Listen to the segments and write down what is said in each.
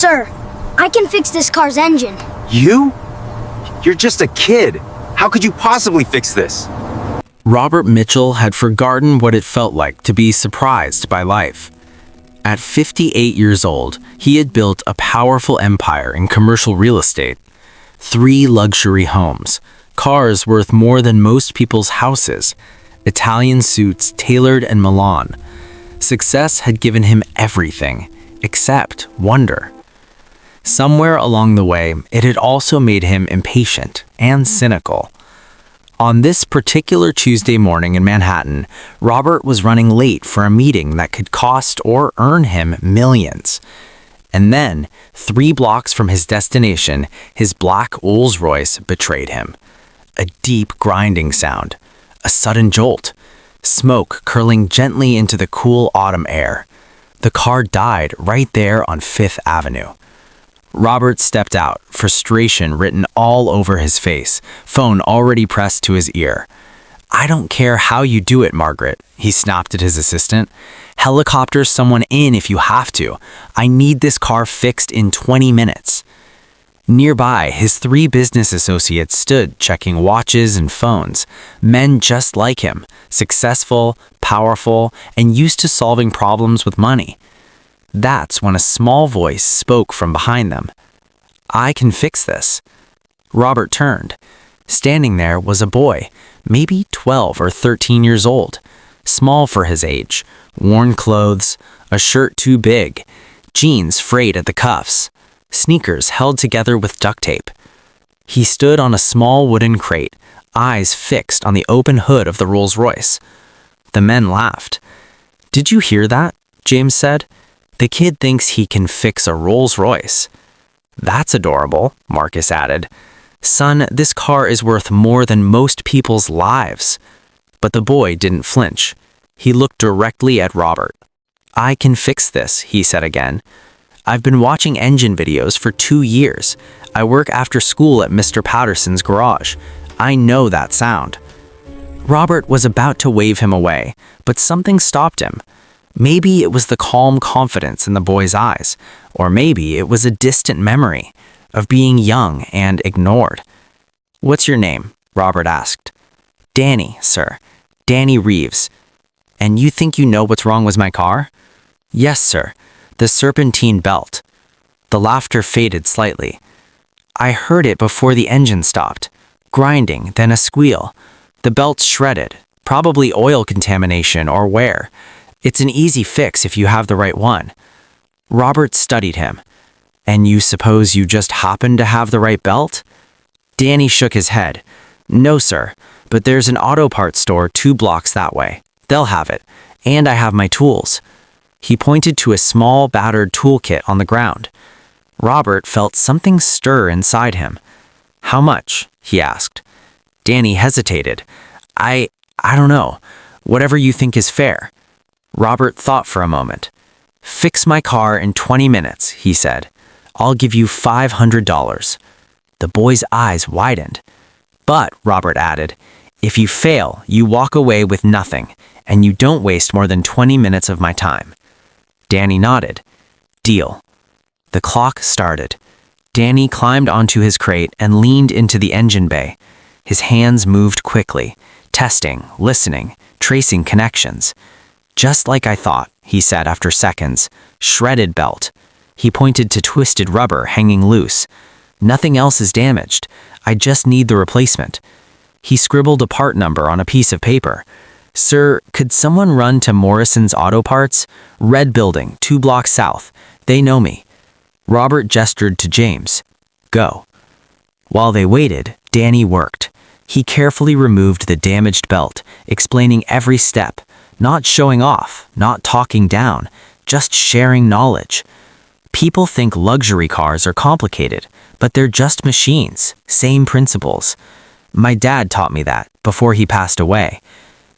Sir, I can fix this car's engine. You? You're just a kid. How could you possibly fix this? Robert Mitchell had forgotten what it felt like to be surprised by life. At 58 years old, he had built a powerful empire in commercial real estate. 3 luxury homes, cars worth more than most people's houses, Italian suits tailored in Milan. Success had given him everything, except wonder. Somewhere along the way, it had also made him impatient and cynical. On this particular Tuesday morning in Manhattan, Robert was running late for a meeting that could cost or earn him millions. And then, 3 blocks from his destination, his black Rolls-Royce betrayed him. A deep grinding sound, a sudden jolt, smoke curling gently into the cool autumn air. The car died right there on 5th Avenue. Robert stepped out, frustration written all over his face, phone already pressed to his ear. "I don't care how you do it, Margaret," he snapped at his assistant. "Helicopter someone in if you have to. I need this car fixed in 20 minutes. Nearby, his 3 business associates stood checking watches and phones, men just like him, successful, powerful, and used to solving problems with money. That's when a small voice spoke from behind them. "I can fix this." Robert turned. Standing there was a boy, maybe 12 or 13 years old, small for his age, worn clothes, a shirt too big, jeans frayed at the cuffs, sneakers held together with duct tape. He stood on a small wooden crate, eyes fixed on the open hood of the Rolls-Royce. The men laughed. "Did you hear that?" James said. "The kid thinks he can fix a Rolls-Royce." "That's adorable," Marcus added. "Son, this car is worth more than most people's lives." But the boy didn't flinch. He looked directly at Robert. "I can fix this," he said again. "I've been watching engine videos for 2 years. I work after school at Mr. Patterson's garage. I know that sound." Robert was about to wave him away, but something stopped him. Maybe it was the calm confidence in the boy's eyes, or maybe it was a distant memory of being young and ignored. "What's your name?" Robert asked. "Danny, sir. Danny Reeves. And you think you know what's wrong with my car?" "Yes, sir. The serpentine belt." The laughter faded slightly. "I heard it before the engine stopped. Grinding, then a squeal. The belt's shredded, probably oil contamination or wear. It's an easy fix if you have the right one." Robert studied him. "And you suppose you just happen to have the right belt?" Danny shook his head. "No, sir, but there's an auto parts store 2 blocks that way. They'll have it, and I have my tools." He pointed to a small, battered toolkit on the ground. Robert felt something stir inside him. "How much?" he asked. Danny hesitated. I don't know. Whatever you think is fair." Robert thought for a moment. "Fix my car in 20 minutes, he said. "I'll give you $500. The boy's eyes widened. "But," Robert added, "if you fail, you walk away with nothing, and you don't waste more than 20 minutes of my time." Danny nodded. "Deal." The clock started. Danny climbed onto his crate and leaned into the engine bay. His hands moved quickly, testing, listening, tracing connections. "Just like I thought," he said after seconds. "Shredded belt." He pointed to twisted rubber hanging loose. "Nothing else is damaged. I just need the replacement." He scribbled a part number on a piece of paper. "Sir, could someone run to Morrison's Auto Parts? Red building, 2 blocks south. They know me." Robert gestured to James. "Go." While they waited, Danny worked. He carefully removed the damaged belt, explaining every step, not showing off, not talking down, just sharing knowledge. People think luxury cars are complicated, but they're just machines, same principles. My dad taught me that before he passed away.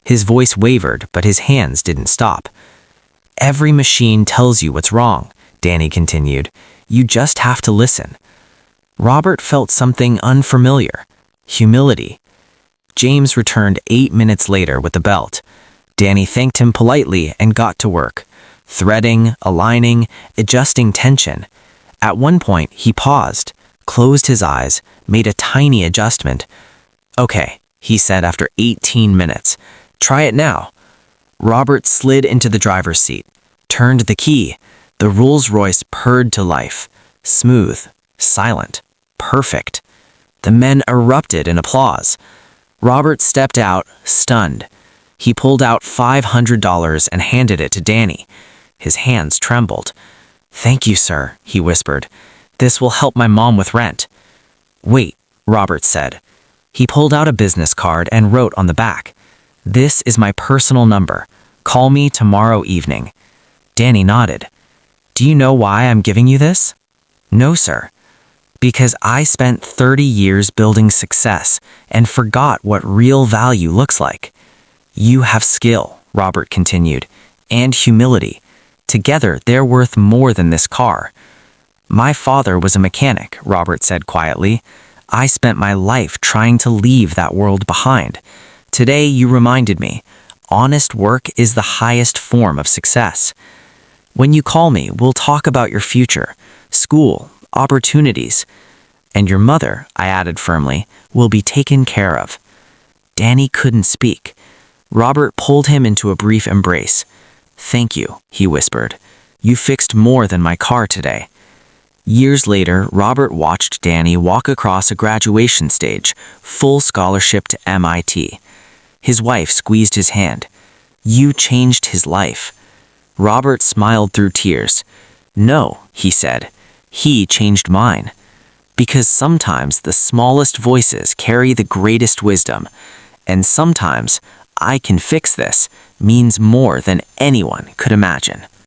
His voice wavered, but his hands didn't stop. "Every machine tells you what's wrong," Danny continued. "You just have to listen." Robert felt something unfamiliar. Humility. James returned 8 minutes later with the belt. Danny thanked him politely and got to work, threading, aligning, adjusting tension. At one point, he paused, closed his eyes, made a tiny adjustment. "Okay," he said after 18 minutes. "Try it now." Robert slid into the driver's seat, turned the key. The Rolls-Royce purred to life. Smooth, silent, perfect. The men erupted in applause. Robert stepped out, stunned. He pulled out $500 and handed it to Danny. His hands trembled. "Thank you, sir," he whispered. "This will help my mom with rent." "Wait," Robert said. He pulled out a business card and wrote on the back, "This is my personal number. Call me tomorrow evening." Danny nodded. "Do you know why I'm giving you this?" "No, sir." "Because I spent 30 years building success and forgot what real value looks like." "You have skill," Robert continued, "and humility. Together, they're worth more than this car." "My father was a mechanic," Robert said quietly. "I spent my life trying to leave that world behind. Today, you reminded me, honest work is the highest form of success. When you call me, we'll talk about your future, school, opportunities. And your mother," I added firmly, "will be taken care of." Danny couldn't speak. Robert pulled him into a brief embrace. "Thank you," he whispered. "You fixed more than my car today." Years later, Robert watched Danny walk across a graduation stage, full scholarship to MIT. His wife squeezed his hand. "You changed his life." Robert smiled through tears. "No," he said, "he changed mine." Because sometimes the smallest voices carry the greatest wisdom, and sometimes "I can fix this" means more than anyone could imagine.